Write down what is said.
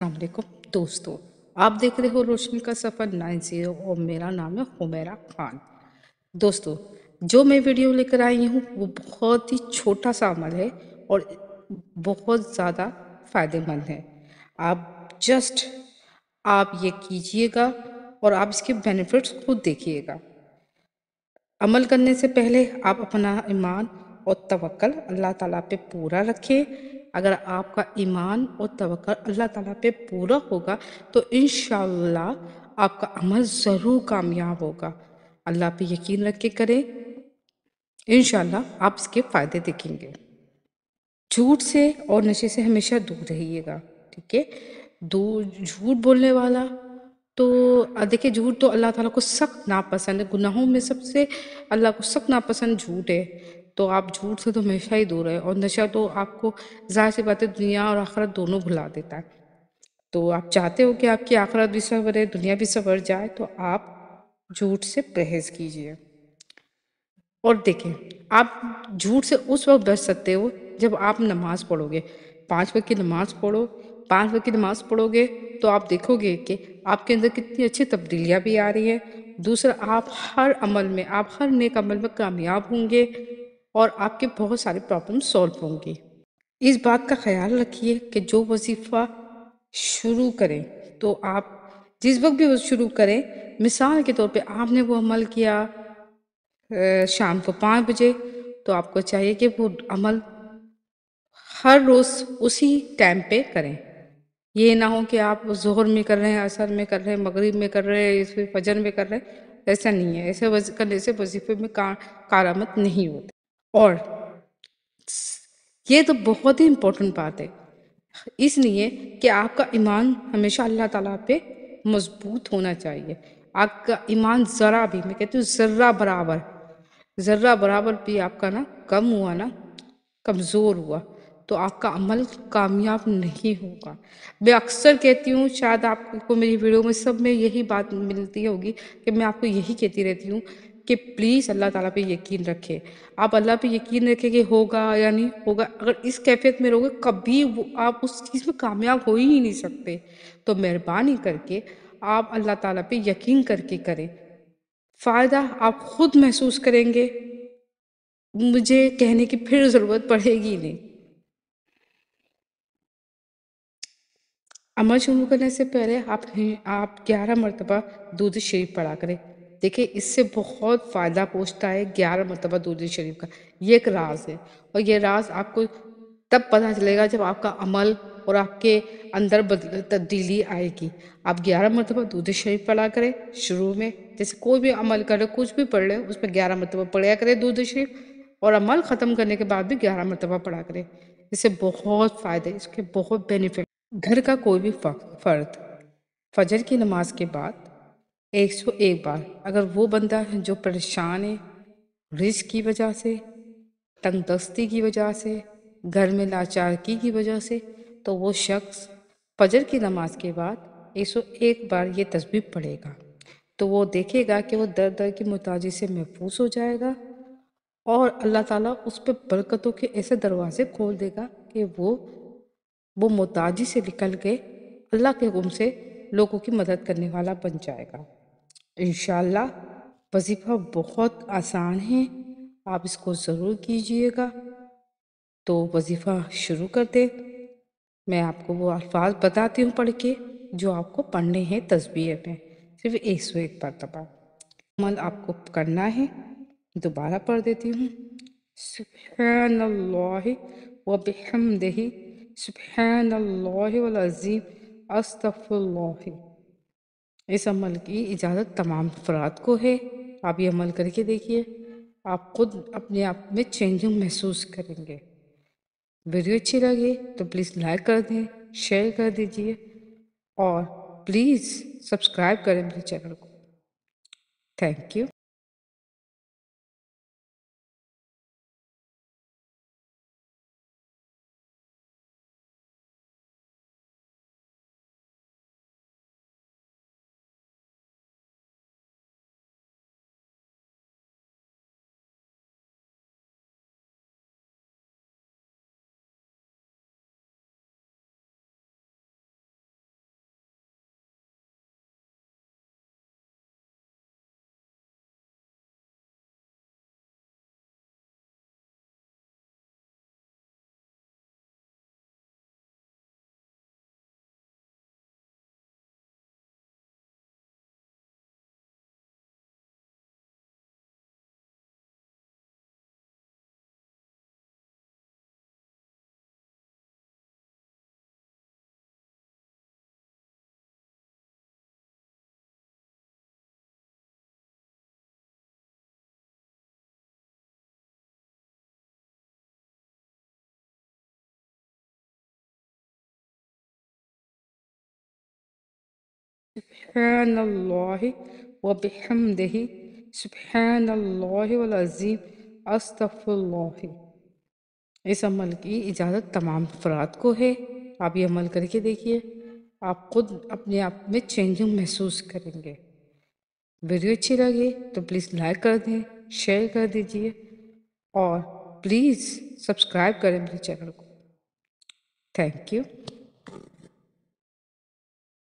वालेकुम दोस्तों। आप देख रहे हो रोशनी का सफ़र 90 और मेरा नाम है हुमैरा खान। दोस्तों, जो मैं वीडियो लेकर आई हूँ वो बहुत ही छोटा सा अमल है और बहुत ज़्यादा फ़ायदेमंद है। जस्ट आप ये कीजिएगा और आप इसके बेनिफिट्स खुद देखिएगा। अमल करने से पहले आप अपना ईमान और तवक्कल अल्लाह ताला पे पूरा रखें। अगर आपका ईमान और तवक्कल अल्लाह ताला पे पूरा होगा तो इंशाअल्लाह आपका अमल ज़रूर कामयाब होगा। अल्लाह पे यकीन रख के करें, इंशाअल्लाह आप इसके फ़ायदे देखेंगे। झूठ से और नशे से हमेशा दूर रहिएगा, ठीक है? झूठ बोलने वाला तो देखिए, झूठ तो अल्लाह ताला को सख्त नापसंद है। गुनाहों में सबसे अल्लाह को सख्त नापसंद झूठ है। तो आप झूठ से तो हमेशा ही दूर रहे। और नशा तो आपको ज़ाहिर सी बात है दुनिया और आखिरत दोनों भुला देता है। तो आप चाहते हो कि आपकी आखिरत भी संवरे, दुनिया भी संवर जाए, तो आप झूठ से परहेज़ कीजिए। और देखें, आप झूठ से उस वक़्त बच सकते हो जब आप नमाज़ पढ़ोगे। 5 वक़्त की नमाज़ पढ़ो, 5 वक़्त की नमाज़ पढ़ोगे तो आप देखोगे कि आपके अंदर कितनी अच्छी तब्दीलियाँ भी आ रही हैं। दूसरा, आप हर नेक अमल में कामयाब होंगे और आपके बहुत सारी प्रॉब्लम सॉल्व होंगी। इस बात का ख़्याल रखिए कि जो वज़ीफ़ा शुरू करें तो आप जिस वक़्त भी वो शुरू करें, मिसाल के तौर पे आपने वो अमल किया शाम को 5 बजे, तो आपको चाहिए कि वो अमल हर रोज़ उसी टाइम पे करें। ये ना हो कि आप ज़ोहर में कर रहे हैं, असर में कर रहे हैं, मगरिब में कर रहे हैं, फिर फजर में कर रहे हैं, ऐसा नहीं है। ऐसे करने से वजीफे में कारामत नहीं होती। और ये तो बहुत ही इम्पोर्टेंट बात है, इसलिए कि आपका ईमान हमेशा अल्लाह ताला पे मजबूत होना चाहिए। आपका ईमान ज़रा भी, मैं कहती हूँ ज़र्रा बराबर भी आपका ना कम हुआ ना, कमज़ोर हुआ, तो आपका अमल कामयाब नहीं होगा। मैं अक्सर कहती हूँ, शायद आपको मेरी वीडियो में सब में यही बात मिलती होगी कि मैं आपको यही कहती रहती हूँ कि प्लीज़ अल्लाह ताला पे यकीन रखें। आप अल्लाह पे यकीन रखें कि होगा या नहीं होगा। अगर इस कैफियत में रहोगे कभी वो आप उस चीज़ में कामयाब हो ही नहीं सकते। तो मेहरबानी करके आप अल्लाह ताला पे यकीन करके करें। फ़ायदा आप खुद महसूस करेंगे, मुझे कहने की फिर ज़रूरत पड़ेगी नहीं। अमल शुरू करने से पहले आप 11 मरतबा दूध शरीफ पढ़ा करें। देखिए, इससे बहुत फ़ायदा पहुँचता है 11 मरतबा दूध शरीफ का। ये एक राज़ है और ये राज़ आपको तब पता चलेगा जब आपका अमल और आपके अंदर तब्दीली आएगी। आप 11 मरतबा दूध शरीफ पढ़ा करें शुरू में। जैसे कोई भी अमल करें, कुछ भी पढ़ लें, उसमें 11 मरतबा पढ़ा करें दूध शरीफ, और अमल ख़त्म करने के बाद भी 11 मरतबा पढ़ा करें। इससे बहुत फ़ायदे, इसके बहुत बेनिफिट। घर का कोई भी फर्द फजर की नमाज के बाद 101 बार, अगर वो बंदा है जो परेशान है रिस्क की वजह से, तंगदस्ती की वजह से, घर में लाचारगी की वजह से, तो वो शख्स फजर की नमाज के बाद 101 बार ये तस्बीह पढ़ेगा, तो वो देखेगा कि वो दर दर की मुताजी से महफूज हो जाएगा और अल्लाह ताला उस पर बरकतों के ऐसे दरवाजे खोल देगा कि वो मोहताजी से निकल के अल्लाह के हुक्म से लोगों की मदद करने वाला बन जाएगा। इंशाल्लाह वजीफ़ा बहुत आसान है, आप इसको ज़रूर कीजिएगा। तो वजीफ़ा शुरू कर दे। मैं आपको वो अल्फाज बताती हूँ पढ़ के जो आपको पढ़ने हैं तस्बीह में, सिर्फ 101 मरतबा। अमल आपको करना है, दोबारा पढ़ देती हूँ। सुब्हानल्लाहि व बिहम्दिही, सुब्हानल्लाहि वल अज़ीम, अस्तगफिरुल्लाह। इस अमल की इजाज़त तमाम अफराद को है। आप ये अमल करके देखिए, आप खुद अपने आप में चेंजिंग महसूस करेंगे। वीडियो अच्छी लगे तो प्लीज़ लाइक कर दें, शेयर कर दीजिए और प्लीज़ सब्सक्राइब करें मेरे चैनल को। Thank you. سبحان اللہ و بحمدہ، سبحان اللہ والعظیم، استغفر اللہ۔ اس عمل کی اجازت تمام افراد کو ہے۔ آپ یہ عمل کر کے دیکھیے، آپ خود اپنے آپ میں چینجنگ محسوس کریں گے۔ ویڈیو اچھی لگے تو پلیز لائک کر دیں، شیئر کر دیجیے، اور پلیز سبسکرائب کریں میرے چینل کو۔ Thank you.